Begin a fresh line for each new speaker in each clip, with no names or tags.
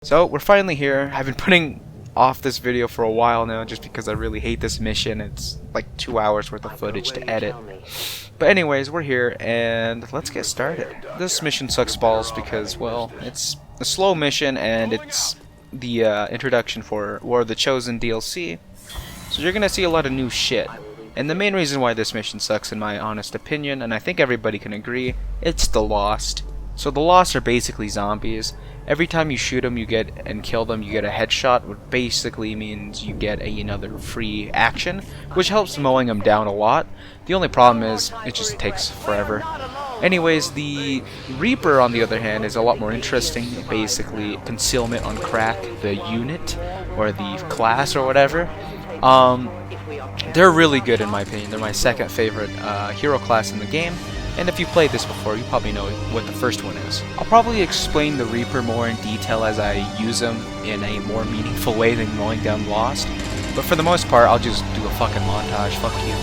So we're finally here. I've been putting off this video for a while now just because I really hate this mission. It's like 2 hours worth of footage to edit. But anyways, we're here and let's get started. This mission sucks balls because, well, it's a slow mission and it's the introduction for War of the Chosen DLC. So you're gonna see a lot of new shit. And the main reason why this mission sucks, in my honest opinion, and I think everybody can agree, it's the Lost. So the Lost are basically zombies. Every time you shoot them and kill them, you get a headshot, which basically means you get another free action, which helps mowing them down a lot. The only problem is, it just takes forever. Anyways, the Reaper, on the other hand, is a lot more interesting. Basically, concealment on crack, the unit, or the class, or whatever. They're really good in my opinion. They're my second favorite hero class in the game. And if you played this before, you probably know what the first one is. I'll probably explain the Reaper more in detail as I use them in a more meaningful way than mowing down Lost. But for the most part, I'll just do a fucking montage. Fuck you.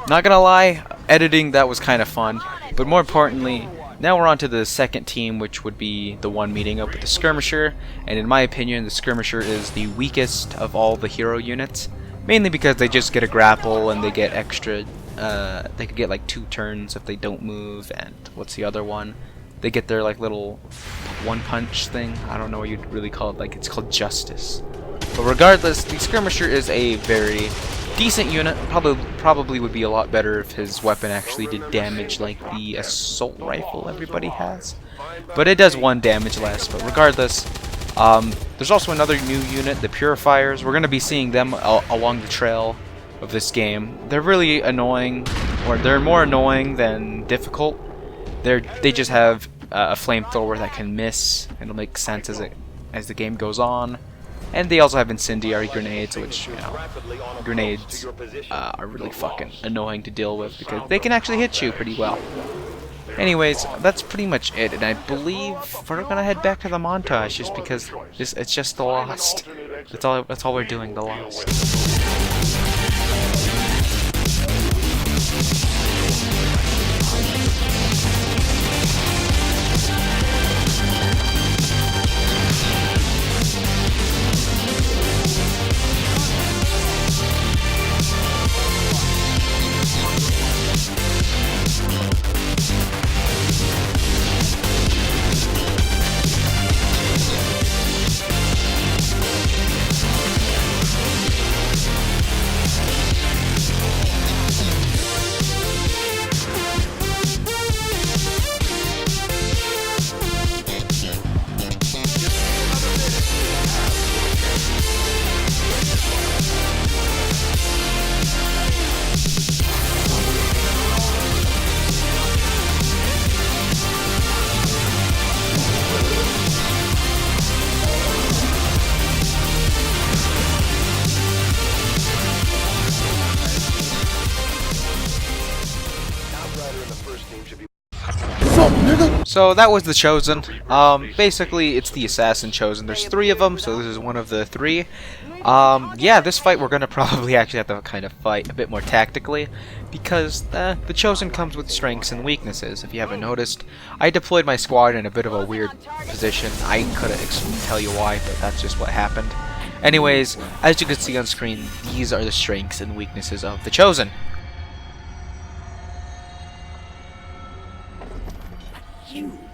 Not gonna lie, editing that was kind of fun, but more importantly, now we're on to the second team, which would be the one meeting up with the Skirmisher, and in my opinion, the Skirmisher is the weakest of all the hero units, mainly because they just get a grapple and they get extra, they could get like 2 turns if they don't move, and what's the other one? They get their like little one punch thing, I don't know what you'd really call it, like it's called Justice. But regardless, the Skirmisher is a very decent unit. Probably would be a lot better if his weapon actually did damage like the assault rifle everybody has. But it does 1 damage less. But regardless, there's also another new unit, the Purifiers. We're going to be seeing them along the trail of this game. They're really annoying, or they're more annoying than difficult. They just have a flamethrower that can miss. It'll make sense as the game goes on. And they also have incendiary grenades, which, you know, grenades are really fucking annoying to deal with because they can actually hit you pretty well. Anyways, that's pretty much it, and I believe we're gonna head back to the montage just because it's just the Lost. That's all we're doing, the Lost. So that was the Chosen. Basically, it's the Assassin Chosen. There's 3 of them, so this is one of the 3. Yeah, this fight we're gonna probably actually have to kind of fight a bit more tactically, because the Chosen comes with strengths and weaknesses. If you haven't noticed, I deployed my squad in a bit of a weird position. I couldn't tell you why, but that's just what happened. Anyways, as you can see on screen, these are the strengths and weaknesses of the Chosen.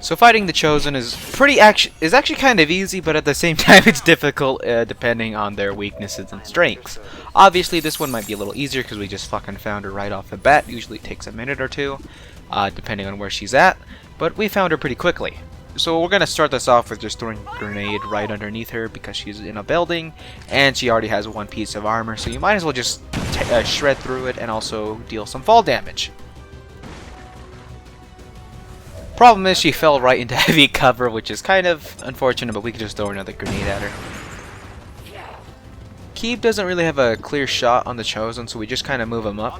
So fighting the Chosen is actually kind of easy, but at the same time it's difficult depending on their weaknesses and strengths. Obviously this one might be a little easier because we just fucking found her right off the bat. Usually it takes a minute or two, depending on where she's at, but we found her pretty quickly. So we're gonna start this off with just throwing a grenade right underneath her because she's in a building and she already has one piece of armor, so you might as well just shred through it and also deal some fall damage. Problem is she fell right into heavy cover, which is kind of unfortunate, but we could just throw another grenade at her. Keeb doesn't really have a clear shot on the Chosen, so we just kind of move him up.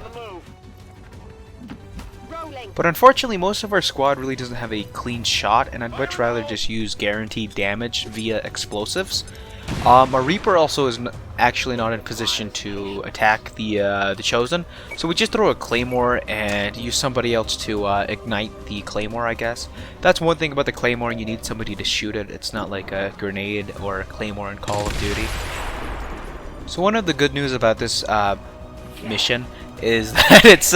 But unfortunately, most of our squad really doesn't have a clean shot, and I'd much rather just use guaranteed damage via explosives. Our Reaper also is actually not in position to attack the Chosen, so we just throw a Claymore and use somebody else to ignite the Claymore, I guess. That's one thing about the Claymore, you need somebody to shoot it. It's not like a grenade or a Claymore in Call of Duty. So one of the good news about this mission is that it's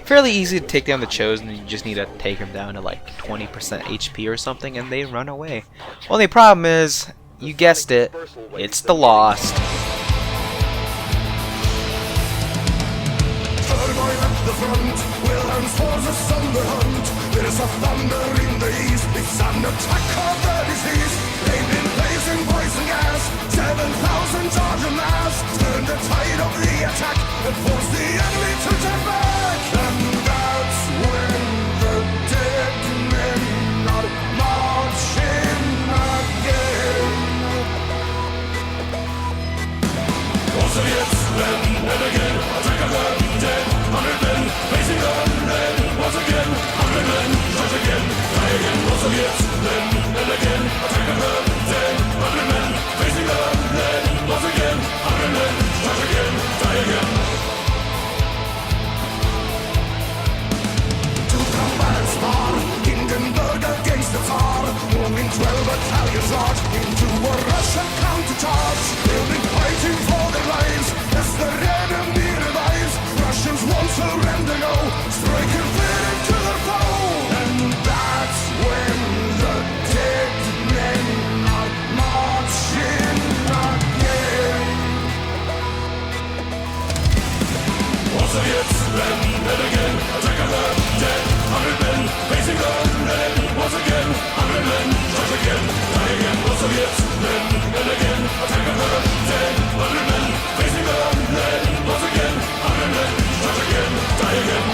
fairly easy to take down the Chosen. You just need to take them down to like 20% HP or something and they run away. Only problem is, you guessed it, it's the Lost.
The front, Wilhelm's forces on the hunt. There is a thunder in the east. It's an attack of the disease. They've been blazing poison gas. 7,000 charge en masse. Turn the tide of the attack and force the enemy to turn back. And that's when the dead men are marching again. Also jetzt, then and again, attack of the dead. 100 men, facing undead. Once again, 100 men, charge again, die again. Also jetzt, then and again, attack of the dead. 100 men, facing undead. Once again, 100 men, charge again, die again. To combat and spar, Hindenburg against the Tsar. Moving 12 battalions large into a Russian countercharge. They'll be fighting for their lives as the enemy revives. Russians won't surrender, no. Striking fear into their foe. And that's when the dead men are marching again. Also jetzt, then and again, attack of the dead. 100 men, facing undead. Once again, 100 men, charge again, die again. Also jetzt, then and again, attack of the dead. 100 men, facing undead. Once again, 100 men, charge again, die again.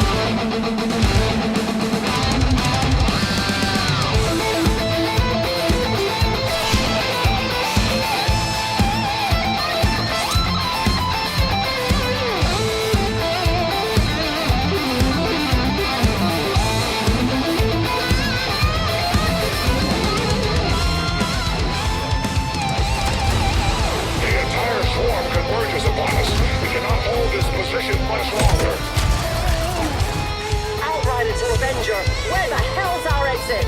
Much longer.
Outrider to Avenger, where the hell's our exit?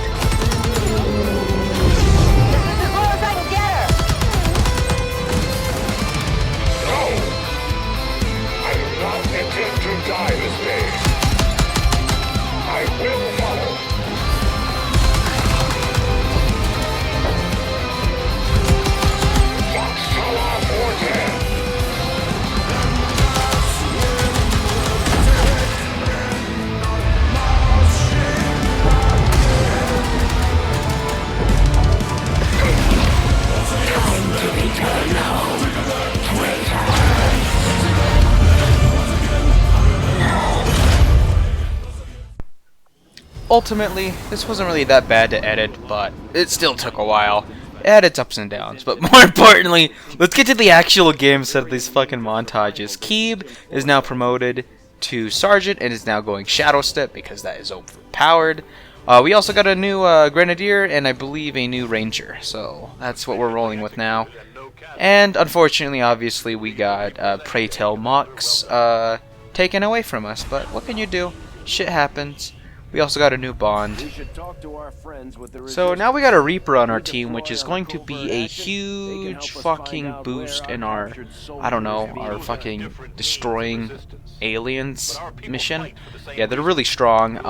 As far as I can get her!
No! I do not intend to die this day. I will follow. Foxtrot for 10.
Ultimately, this wasn't really that bad to edit, but it still took a while. It had its ups and downs, but more importantly, let's get to the actual game instead of these fucking montages. Keeb is now promoted to Sergeant and is now going Shadow Step because that is overpowered. We also got a new Grenadier and I believe a new Ranger, so that's what we're rolling with now. And unfortunately, obviously, we got Pray Tell Mox taken away from us, but what can you do? Shit happens. We also got a new bond. So now we got a Reaper on our team, which is going to be a huge fucking boost in our, I don't know, our fucking destroying aliens mission. Yeah, they're really strong,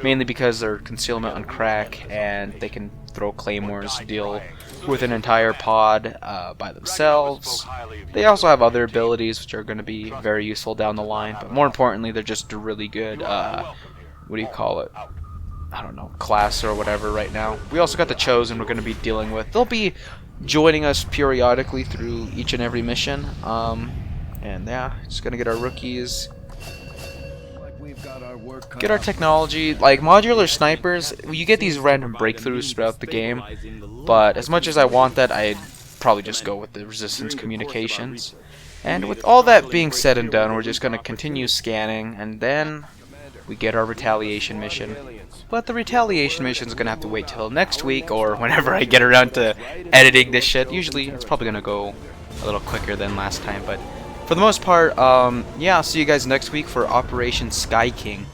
mainly because they're concealment on crack, and they can throw claymores, deal with an entire pod by themselves. They also have other abilities which are going to be very useful down the line, but more importantly, they're just a really good, what do you call it? I don't know, class or whatever right now. We also got the Chosen we're going to be dealing with. They'll be joining us periodically through each and every mission. And yeah, just going to get our rookies. Get our technology. Like modular snipers, you get these random breakthroughs throughout the game. But as much as I want that, I'd probably just go with the resistance communications. And with all that being said and done, we're just going to continue scanning, and then we get our retaliation mission. But the retaliation mission is going to have to wait till next week, or whenever I get around to editing this shit. Usually it's probably going to go a little quicker than last time, but for the most part, yeah, I'll see you guys next week for Operation Sky King.